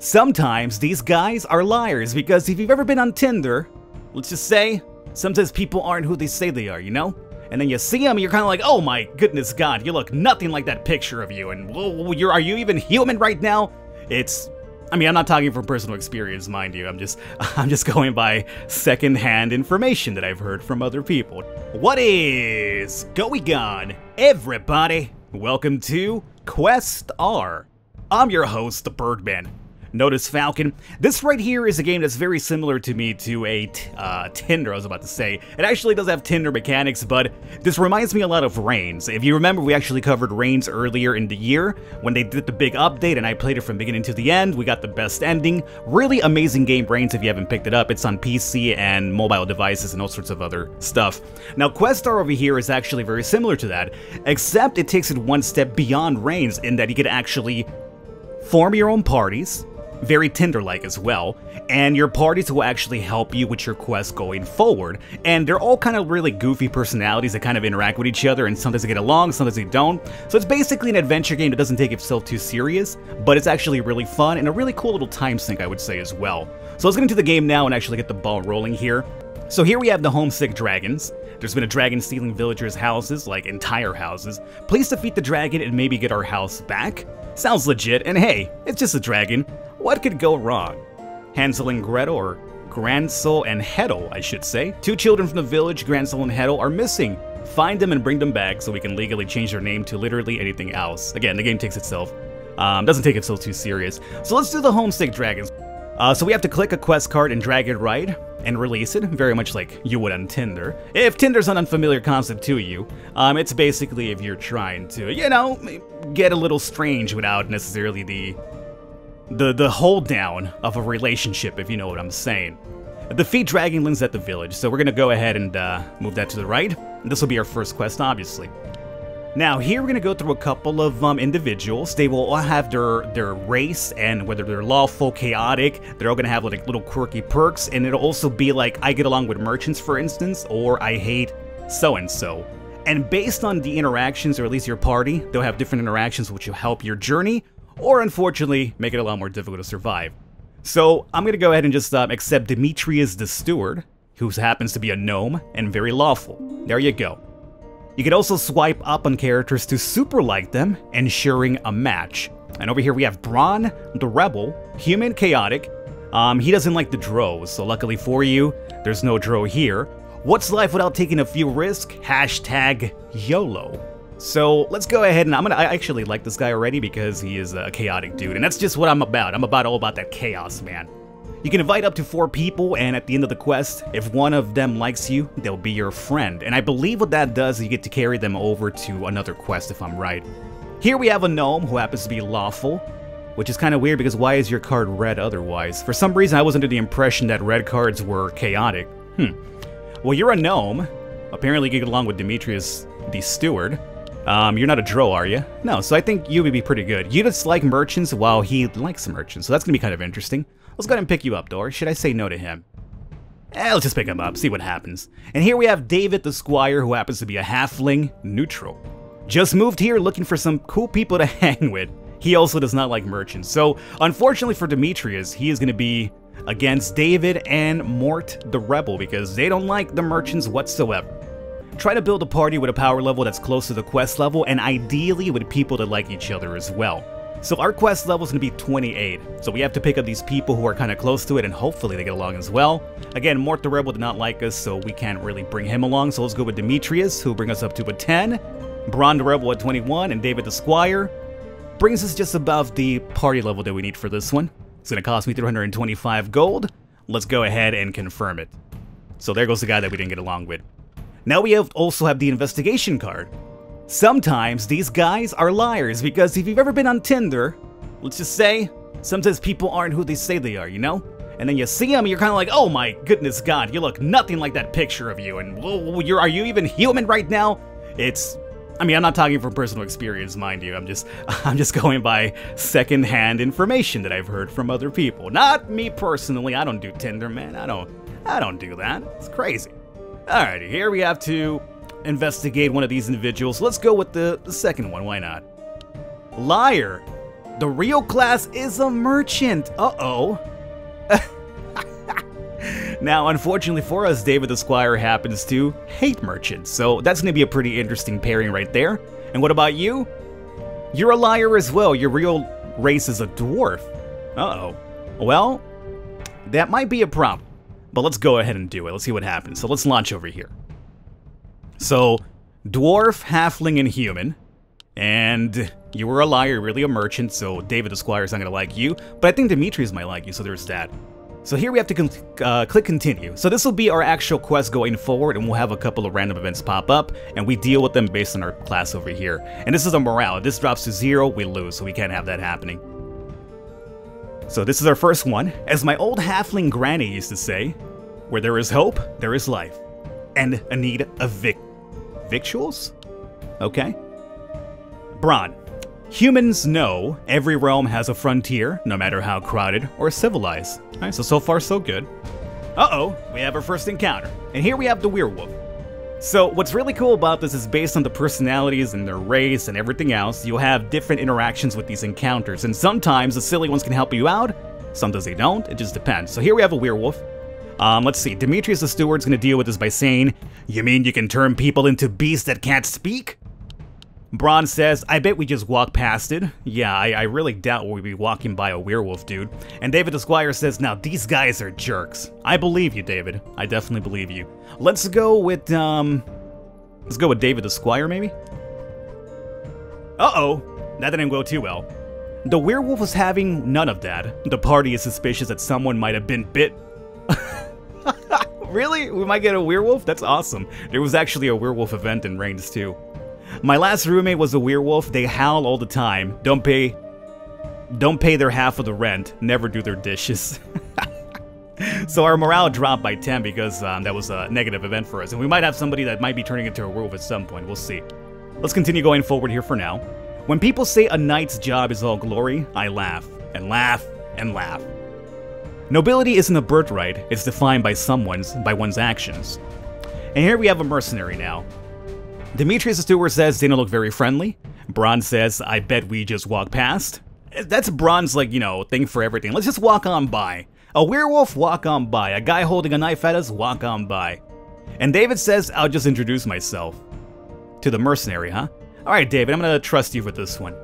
Sometimes these guys are liars because if you've ever been on Tinder, let's just say, sometimes people aren't who they say they are, you know? And then you see them and you're kind of like, oh my goodness God, you look nothing like that picture of you, and whoa, are you even human right now? I'm not talking from personal experience, mind you, I'm just going by second-hand information that I've heard from other people. What is going on, everybody? Welcome to Questr. I'm your host, the Birdman. Notice Falcon. This right here is a game that's very similar to me to a Tinder, I was about to say. It actually does have Tinder mechanics, but this reminds me a lot of REIGNS. If you remember, we actually covered REIGNS earlier in the year when they did the big update, and I played it from beginning to the end. We got the best ending. Really amazing game, REIGNS, if you haven't picked it up. It's on PC and mobile devices and all sorts of other stuff. Now, Questr over here is actually very similar to that, except it takes it one step beyond REIGNS in that you can actually form your own parties, very Tinder-like as well, and your parties will actually help you with your quest going forward. And they're all kind of really goofy personalities that kind of interact with each other, and sometimes they get along, sometimes they don't. So it's basically an adventure game that doesn't take itself too serious, but it's actually really fun and a really cool little time sink, I would say, as well. So let's get into the game now and actually get the ball rolling here. So here we have the homesick dragons. There's been a dragon stealing villagers' houses, like entire houses. Please defeat the dragon and maybe get our house back. Sounds legit, and hey, it's just a dragon. What could go wrong? Hansel and Gretel, or Gransel and Hedel, I should say. Two children from the village, Gransel and Hedel, are missing. Find them and bring them back so we can legally change their name to literally anything else. Again, the game takes itself, doesn't take itself too serious. So let's do the homesick dragons. So we have to click a quest card and drag it right and release it, very much like you would on Tinder. If Tinder's an unfamiliar concept to you, it's basically if you're trying to, you know, get a little strange without necessarily the hold down of a relationship, if you know what I'm saying. Defeat dragonlings at the village, so we're gonna go ahead and move that to the right. This will be our first quest, obviously. Now here we're gonna go through a couple of individuals. They will all have their race and whether they're lawful, chaotic. They're all gonna have like little quirky perks, and it'll also be like I get along with merchants, for instance, or I hate so-and-so. And based on the interactions, or at least your party, they'll have different interactions which will help your journey, or unfortunately make it a lot more difficult to survive. So I'm gonna go ahead and just accept Demetrius the Steward, who happens to be a gnome and very lawful. There you go. You can also swipe up on characters to super like them, ensuring a match. And over here we have Braun the Rebel, human, chaotic. He doesn't like the drows, so luckily for you, there's no drow here. What's life without taking a few risks? Hashtag YOLO. So let's go ahead and I actually like this guy already because he is a chaotic dude, and that's just what I'm about. I'm all about that chaos, man. You can invite up to 4 people, and at the end of the quest, if one of them likes you, they'll be your friend. And I believe what that does is you get to carry them over to another quest, if I'm right. Here we have a gnome who happens to be lawful, which is kind of weird because why is your card red otherwise? For some reason, I was under the impression that red cards were chaotic. Well, you're a gnome. Apparently you get along with Demetrius the Steward. You're not a drow, are you? No, so I think you would be pretty good. You just like merchants while he likes merchants, so that's gonna be kind of interesting. Let's go ahead and pick you up, though, or should I say no to him? Let's just pick him up, see what happens. And here we have David the Squire, who happens to be a halfling neutral. Just moved here looking for some cool people to hang with. He also does not like merchants. So, unfortunately for Demetrius, he is going to be against David and Mort the Rebel, because they don't like the merchants whatsoever. Try to build a party with a power level that's close to the quest level, and ideally with people that like each other as well. So our quest level is going to be 28, so we have to pick up these people who are kind of close to it, and hopefully they get along as well. Again, Mort the Rebel did not like us, so we can't really bring him along, so let's go with Demetrius, who will bring us up to a 10, Braun the Rebel at 21, and David the Squire brings us just above the party level that we need for this one. It's going to cost me 325 gold. Let's go ahead and confirm it. So there goes the guy that we didn't get along with. Now we also have the investigation card. Sometimes these guys are liars because if you've ever been on Tinder, let's just say, sometimes people aren't who they say they are, you know? And then you see them and you're kind of like, oh my goodness God, you look nothing like that picture of you, and whoa, are you even human right now? I'm not talking from personal experience, mind you, I'm just going by second-hand information that I've heard from other people. Not me personally, I don't do Tinder, man, I don't do that, it's crazy. Alrighty, here we have to investigate one of these individuals. Let's go with the second one, why not? Liar. The real class is a merchant. Uh-oh. Now, unfortunately for us, David the Squire happens to hate merchants, so that's going to be a pretty interesting pairing right there. And what about you? You're a liar as well. Your real race is a dwarf. Uh-oh. Well, that might be a problem, but let's go ahead and do it. Let's see what happens. So let's launch over here. So, dwarf, halfling, and human. And you were a liar, you're really a merchant, so David the Squire's not going to like you. But I think Demetrius might like you, so there's that. So here we have to click continue. So this will be our actual quest going forward, and we'll have a couple of random events pop up, and we deal with them based on our class over here. And this is a morale. If this drops to 0, we lose, so we can't have that happening. So this is our first one. As my old halfling granny used to say, where there is hope, there is life. And a need of victuals? Okay. Braun. Humans know every realm has a frontier, no matter how crowded or civilized. Alright, so far so good. Uh-oh, we have our first encounter. And here we have the werewolf. So what's really cool about this is based on the personalities and their race and everything else, you'll have different interactions with these encounters. And sometimes the silly ones can help you out, sometimes they don't, it just depends. So here we have a werewolf. Let's see, Demetrius the Steward's gonna deal with this by saying, "You mean you can turn people into beasts that can't speak?" Braun says, "I bet we just walk past it." Yeah, I really doubt we'll be walking by a werewolf, dude. And David the Squire says, "Now these guys are jerks." I believe you, David. I definitely believe you. Let's go with, David the Squire, maybe? Uh-oh, that didn't go too well. The werewolf was having none of that. The party is suspicious that someone might have been bit. Really? We might get a werewolf? That's awesome. There was actually a werewolf event in REIGNS too. My last roommate was a werewolf. They howl all the time. Don't pay their half of the rent. Never do their dishes. So our morale dropped by 10 because that was a negative event for us. And we might have somebody that might be turning into a werewolf at some point. We'll see. Let's continue going forward here for now. When people say a knight's job is all glory, I laugh and laugh and laugh. Nobility isn't a birthright. It's defined by one's actions. And here we have a mercenary now. Demetrius the Steward says they don't look very friendly. Braun says, "I bet we just walk past." That's Braun's, like, you know, thing for everything. Let's just walk on by. A werewolf, walk on by. A guy holding a knife at us, walk on by. And David says, "I'll just introduce myself." To the mercenary, huh? Alright, David, I'm gonna trust you with this one.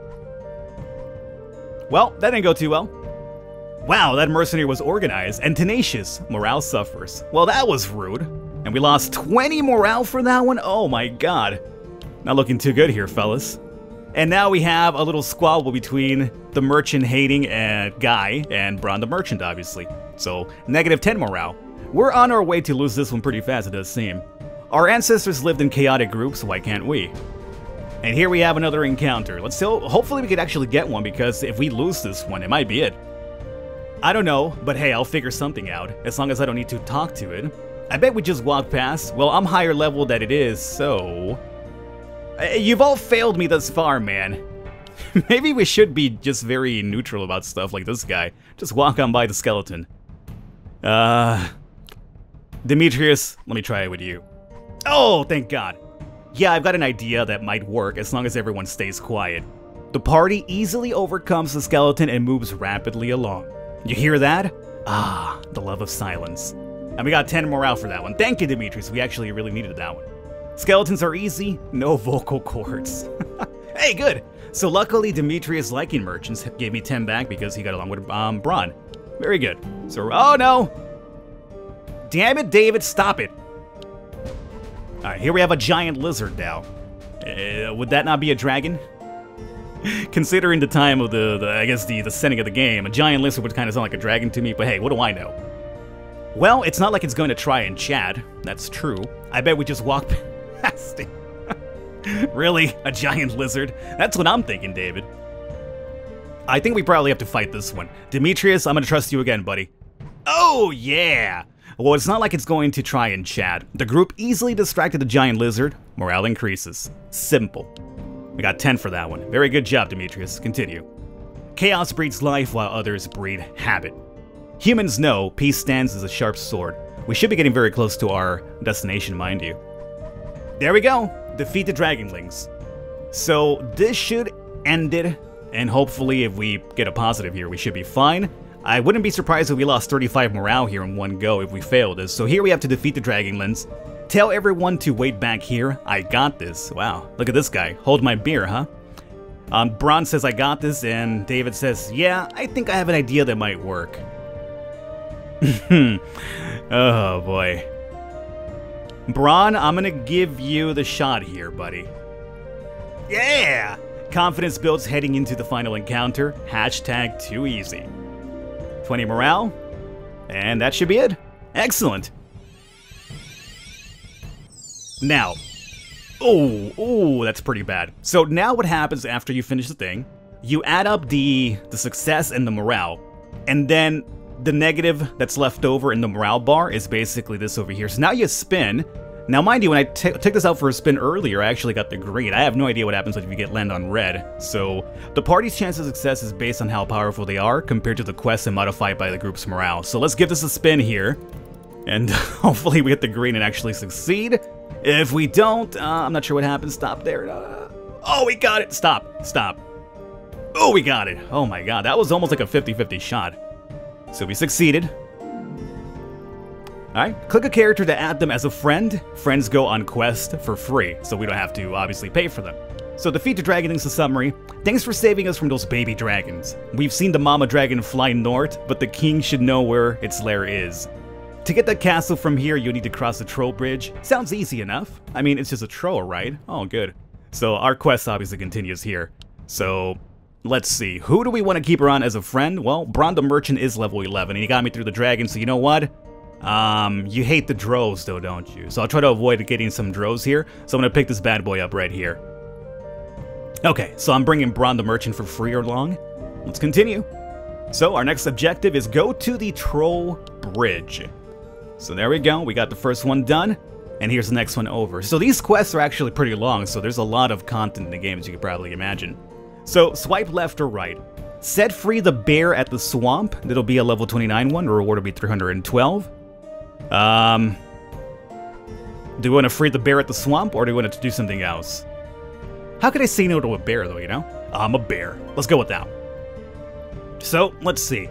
Well, that didn't go too well. Wow, that mercenary was organized and tenacious. Morale suffers. Well, that was rude. And we lost 20 morale for that one? Oh my god. Not looking too good here, fellas. And now we have a little squabble between the merchant-hating guy and Braun the merchant, obviously. So, negative 10 morale. We're on our way to lose this one pretty fast, it does seem. Our ancestors lived in chaotic groups, why can't we? And here we have another encounter. Hopefully we could actually get one, because if we lose this one, it might be it. I don't know, but hey, I'll figure something out, as long as I don't need to talk to it. I bet we just walk past. Well, I'm higher level than it is, so... You've all failed me thus far, man. Maybe we should be just very neutral about stuff like this guy. Just walk on by the skeleton. Demetrius, let me try it with you. Oh, thank God. Yeah, I've got an idea that might work as long as everyone stays quiet. The party easily overcomes the skeleton and moves rapidly along. You hear that? Ah, the love of silence. And we got 10 morale for that one. Thank you, Demetrius. We actually really needed that one. Skeletons are easy, no vocal cords. Hey, good. So luckily, Demetrius liking merchants gave me 10 back because he got along with Braun. Very good. So, oh no! Damn it, David, stop it. Alright, here we have a giant lizard now. Would that not be a dragon? Considering the time of the setting of the game, a giant lizard would kind of sound like a dragon to me, but hey, what do I know? Well, it's not like it's going to try and chat. That's true. I bet we just walk past it. Really? A giant lizard? That's what I'm thinking, David. I think we probably have to fight this one. Demetrius, I'm gonna trust you again, buddy. Oh, yeah! Well, it's not like it's going to try and chat. The group easily distracted the giant lizard. Morale increases. Simple. We got 10 for that one. Very good job, Demetrius. Continue. Chaos breeds life while others breed habit. Humans know peace stands as a sharp sword. We should be getting very close to our destination, mind you. There we go! Defeat the dragonlings. So this should end it And hopefully if we get a positive here, we should be fine. I wouldn't be surprised if we lost 35 morale here in one go if we fail this. So here we have to defeat the Dragonlins. Tell everyone to wait back here. I got this. Wow, look at this guy. Hold my beer, huh? Braun says I got this, and David says, yeah, I think I have an idea that might work. Oh boy. Braun, I'm gonna give you the shot here, buddy. Yeah! Confidence builds heading into the final encounter. Hashtag too easy. 20 morale, and that should be it. Excellent. Now, oh, that's pretty bad. So now what happens after you finish the thing, you add up the success and the morale, and then the negative that's left over in the morale bar is basically this over here. So now you spin. Now, mind you, when I took this out for a spin earlier, I actually got the green. I have no idea what happens if you land on red. So, the party's chance of success is based on how powerful they are compared to the quest and modified by the group's morale. So let's give this a spin here. And hopefully we get the green and actually succeed. If we don't, I'm not sure what happens. Stop there. Oh, we got it. Stop. Stop. Oh, we got it. Oh my god, that was almost like a 50-50 shot. So we succeeded. Alright, click a character to add them as a friend. Friends go on quest for free, so we don't have to obviously pay for them. So defeat the dragonlings, the summary. Thanks for saving us from those baby dragons. We've seen the mama dragon fly north, but the king should know where its lair is. To get that castle from here, you'll need to cross the troll bridge. Sounds easy enough. I mean, it's just a troll, right? Oh, good. So our quest obviously continues here. So let's see. Who do we want to keep around as a friend? Well, Braun the Merchant is level 11, and he got me through the dragon, so you know what? You hate the drows though, don't you? So I'll try to avoid getting some drows here. So I'm gonna pick this bad boy up right here. Okay, so I'm bringing Braun the Merchant for free along. Let's continue. So our next objective is go to the Troll Bridge. So there we go, we got the first one done. And here's the next one over. So these quests are actually pretty long, so there's a lot of content in the game, as you could probably imagine. So swipe left or right. Set free the bear at the swamp. That'll be a level 29 one, the reward will be 312. Do we want to free the bear at the swamp, or do we want to do something else? How could I say no to a bear, though, you know? I'm a bear. Let's go with that. So, let's see.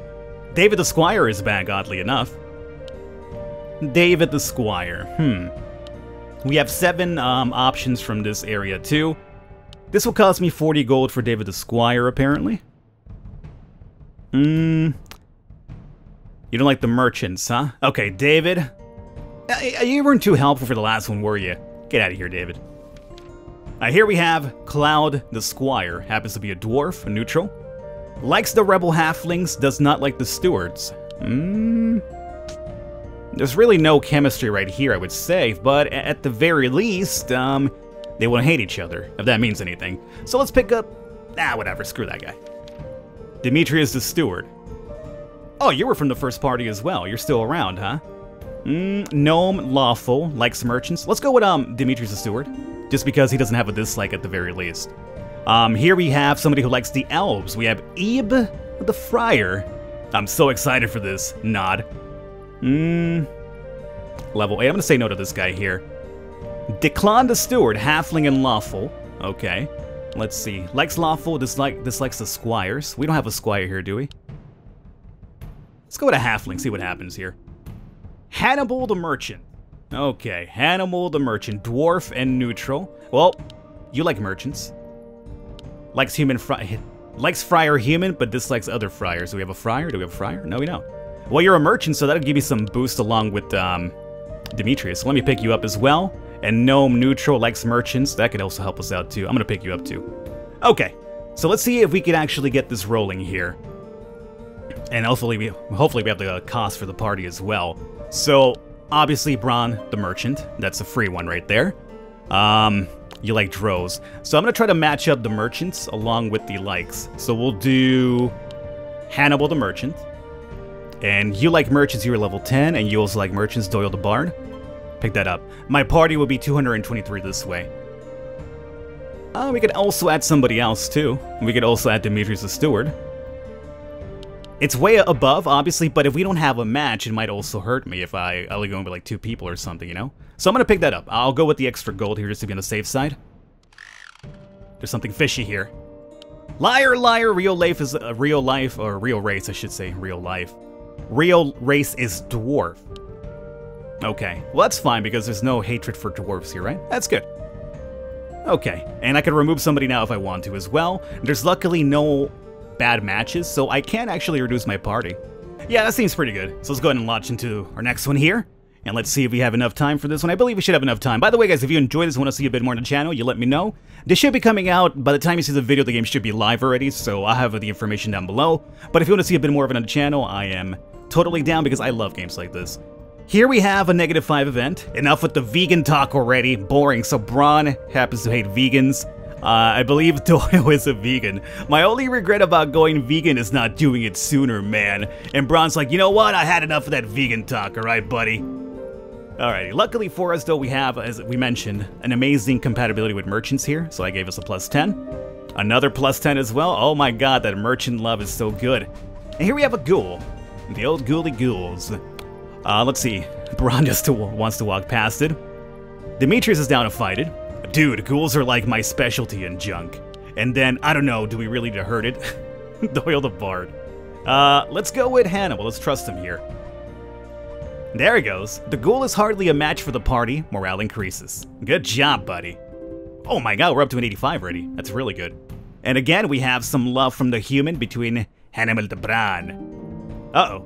David the Squire is back, oddly enough. David the Squire. We have 7 options from this area, too. This will cost me 40 gold for David the Squire, apparently. You don't like the merchants, huh? Okay, David. You weren't too helpful for the last one, were you? Get out of here, David. Here we have Cloud the Squire. Happens to be a dwarf, a neutral. Likes the rebel halflings, does not like the stewards. There's really no chemistry right here, I would say, but at the very least, they won't hate each other, if that means anything. So let's pick up... whatever, screw that guy. Demetrius the steward. Oh, you were from the first party as well. You're still around, huh? Gnome Lawful likes merchants. Let's go with Demetrius the Steward, just because he doesn't have a dislike at the very least. Here we have somebody who likes the elves. We have Ebe the Friar. I'm so excited for this. Nod. Level 8. I'm gonna say no to this guy here. Declan the Steward, Halfling and Lawful. Okay. Let's see. Likes Lawful, dislikes the Squires. We don't have a Squire here, do we? Let's go with a halfling, see what happens here. Hannibal the Merchant. Okay, Hannibal the Merchant. Dwarf and neutral. Well, you like merchants. Likes friar human, but dislikes other friars. Do we have a friar? Do we have a friar? No, we don't. Well, you're a merchant, so that'll give you some boost along with Demetrius. So let me pick you up as well. And gnome neutral likes merchants. That could also help us out too. I'm gonna pick you up too. Okay, so let's see if we can actually get this rolling here. And hopefully we have the cost for the party as well. So, obviously Braun the Merchant. That's a free one right there. You like drows. So I'm going to try to match up the merchants along with the likes. So we'll do Hannibal the Merchant. And you like merchants, you're level 10. And you also like merchants, Doyle the Bard. Pick that up. My party will be 223 this way. We could also add somebody else too. We could also add Demetrius the Steward. It's way above, obviously, but if we don't have a match, it might also hurt me if I only go with like 2 people or something, you know? So I'm gonna pick that up. I'll go with the extra gold here just to be on the safe side. There's something fishy here. Liar, liar, real life is real life, or real race, I should say, real life. Real race is dwarf. Okay, well that's fine because there's no hatred for dwarves here, right? That's good. Okay, and I can remove somebody now if I want to as well. There's luckily no bad matches, so I can actually reduce my party. Yeah, that seems pretty good. So let's go ahead and launch into our next one here. And let's see if we have enough time for this one. I believe we should have enough time. By the way, guys, if you enjoyed this and want to see a bit more on the channel, you let me know. This should be coming out, by the time you see the video, the game should be live already, so I'll have the information down below. But if you want to see a bit more of it on the channel, I am totally down because I love games like this. Here we have a -5 event. Enough with the vegan talk already. Boring. So Braun happens to hate vegans. I believe Doyle is a vegan. My only regret about going vegan is not doing it sooner, man. And Braun's like, you know what? I had enough of that vegan talk, alright, buddy? Alrighty, luckily for us though, we have, as we mentioned, an amazing compatibility with merchants here, so I gave us a +10. Another +10 as well. Oh my god, that merchant love is so good. And here we have a ghoul. The old ghouly ghouls. Let's see. Braun just wants to walk past it. Demetrius is down to fight it. Dude, ghouls are like my specialty in junk. And then, I don't know, do we really need to hurt it? Doyle the Bard. Let's go with Hannibal. Let's trust him here. There he goes. The ghoul is hardly a match for the party. Morale increases. Good job, buddy. Oh my god, we're up to an 85 already. That's really good. And again, we have some love from the human between Hannibal and Braun. Uh-oh.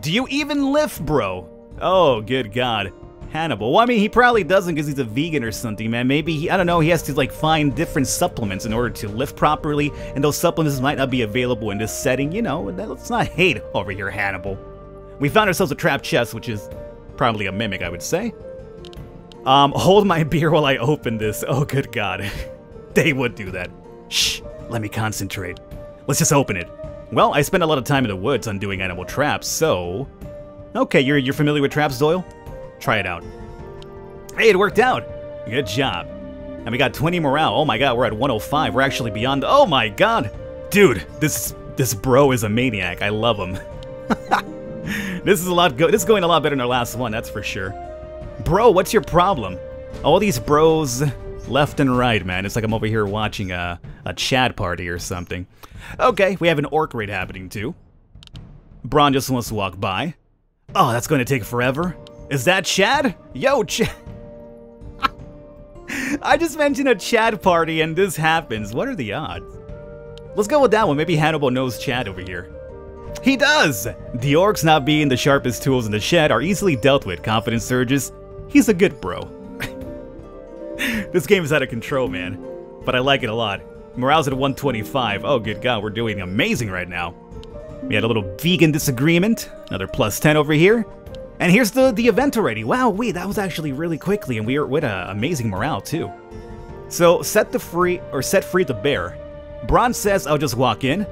Do you even lift, bro? Oh, good god. Hannibal. Well, I mean, he probably doesn't because he's a vegan or something, man. Maybe, I don't know, he has to, like, find different supplements in order to lift properly, and those supplements might not be available in this setting. You know, let's not hate over here, Hannibal. We found ourselves a trapped chest, which is probably a mimic, I would say. Hold my beer while I open this. Oh, good god. They would do that. Shh, let me concentrate. Let's just open it. Well, I spent a lot of time in the woods undoing animal traps, so... Okay, you're familiar with traps, Doyle? Try it out. Hey, it worked out! Good job. And we got 20 morale. Oh my god, we're at 105. We're actually beyond... Oh my god! Dude, this bro is a maniac. I love him. This is a lot good. This is going a lot better than our last one, that's for sure. Bro, what's your problem? All these bros left and right, man. It's like I'm over here watching a Chad party or something. Okay, we have an orc raid happening too. Braun just wants to walk by. Oh, that's going to take forever. Is that Chad? Yo, Chad. I just mentioned a Chad party and this happens. What are the odds? Let's go with that one. Maybe Hannibal knows Chad over here. He does! The orcs not being the sharpest tools in the shed are easily dealt with. Confidence surges. He's a good bro. This game is out of control, man. But I like it a lot. Morale's at 125. Oh, good god, we're doing amazing right now. We had a little vegan disagreement. Another +10 over here. And here's the event already. Wow, wait, that was actually really quickly, and we are with amazing morale, too. So, set free the bear. Braun says I'll just walk in.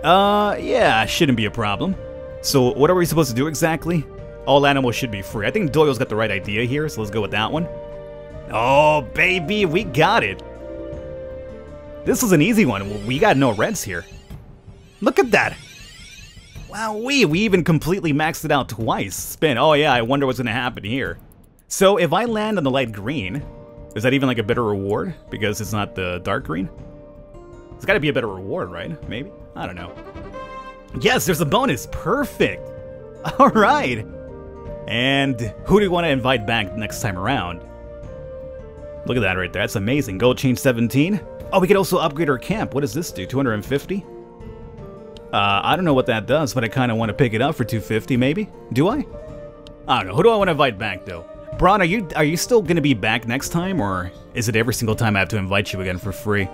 Yeah, shouldn't be a problem. So, what are we supposed to do exactly? All animals should be free. I think Doyle's got the right idea here, so let's go with that one. Oh, baby, we got it. This was an easy one. We got no reds here. Look at that. Wow, we even completely maxed it out twice. Spin. Oh yeah, I wonder what's gonna happen here. So if I land on the light green, is that even like a better reward? Because it's not the dark green? It's gotta be a better reward, right? Maybe? I don't know. Yes, there's a bonus. Perfect. All right. And who do we want to invite back next time around? Look at that right there. That's amazing. Gold chain 17. Oh, we could also upgrade our camp. What does this do? 250? I don't know what that does, but I kind of want to pick it up for 250, maybe? Do I? I don't know. Who do I want to invite back, though? Braun, are you still going to be back next time, or is it every single time I have to invite you again for free?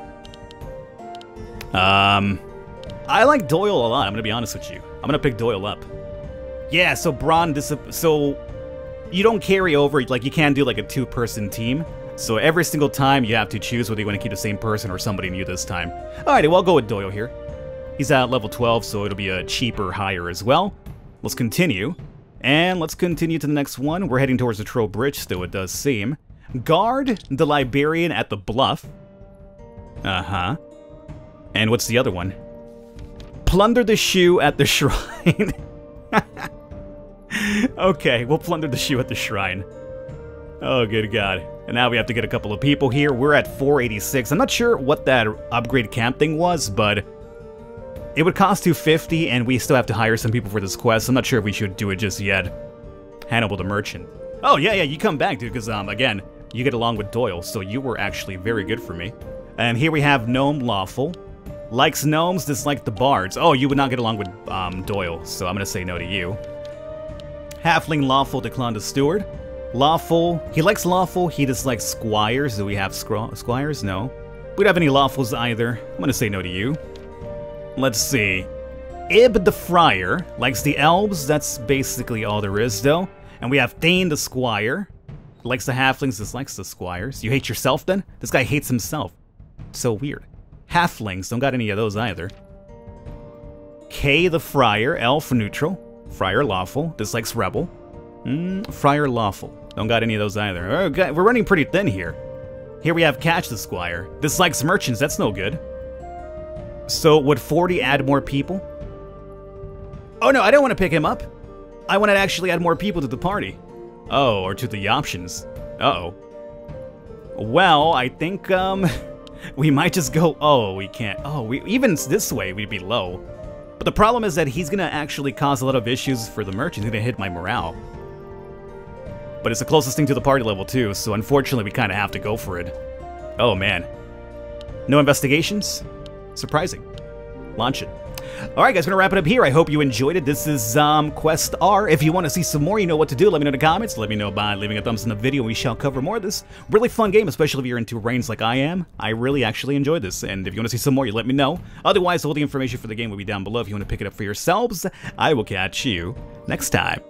I like Doyle a lot. I'm going to be honest with you. I'm going to pick Doyle up. Yeah, so Braun, so you don't carry over, like you can't do like a two-person team. So every single time you have to choose whether you want to keep the same person or somebody new this time. Alrighty, well, I'll go with Doyle here. He's at level 12, so it'll be a cheaper higher as well. Let's continue. And let's continue to the next one. We're heading towards the Troll Bridge still, it does seem. Guard the Liberian at the Bluff. Uh-huh. And what's the other one? Plunder the shoe at the shrine. Okay, we'll plunder the shoe at the shrine. Oh, good god. And now we have to get a couple of people here. We're at 486. I'm not sure what that upgrade camp thing was, but It would cost 250, and we still have to hire some people for this quest. I'm not sure if we should do it just yet. Hannibal the Merchant. Oh, yeah, you come back, dude, because, again, you get along with Doyle, so you were actually very good for me. And here we have Gnome Lawful. Likes gnomes, dislikes the bards. Oh, you would not get along with Doyle, so I'm gonna say no to you. Halfling Lawful, decline the Steward. Lawful, he likes Lawful, he dislikes Squires. Do we have Squires? No. We don't have any Lawfuls either. I'm gonna say no to you. Let's see. Ib the Friar likes the elves. That's basically all there is, though. And we have Thane the Squire. Likes the halflings, dislikes the squires. You hate yourself, then? This guy hates himself. So weird. Halflings, don't got any of those either. Kay the Friar, elf neutral. Friar lawful, dislikes rebel. Friar lawful, don't got any of those either. Okay, we're running pretty thin here. Here we have Catch the Squire. Dislikes merchants, that's no good. So would 40 add more people? Oh no, I don't want to pick him up. I want to actually add more people to the party. Oh, or to the options. Uh-oh. Well, I think, we might just go... Oh, we can't. Oh, even this way, we'd be low. But the problem is that he's gonna actually cause a lot of issues for the merchant. He's gonna hit my morale. But it's the closest thing to the party level, too, so unfortunately, we kind of have to go for it. Oh, man. No investigations? Surprising. Launch it. Alright guys, gonna wrap it up here. I hope you enjoyed it. This is Questr. If you want to see some more, you know what to do. Let me know in the comments. Let me know by leaving a thumbs in the video. We shall cover more of this. Really fun game, especially if you're into REIGNS like I am. I really actually enjoyed this. And if you want to see some more, you let me know. Otherwise, all the information for the game will be down below if you want to pick it up for yourselves. I will catch you next time.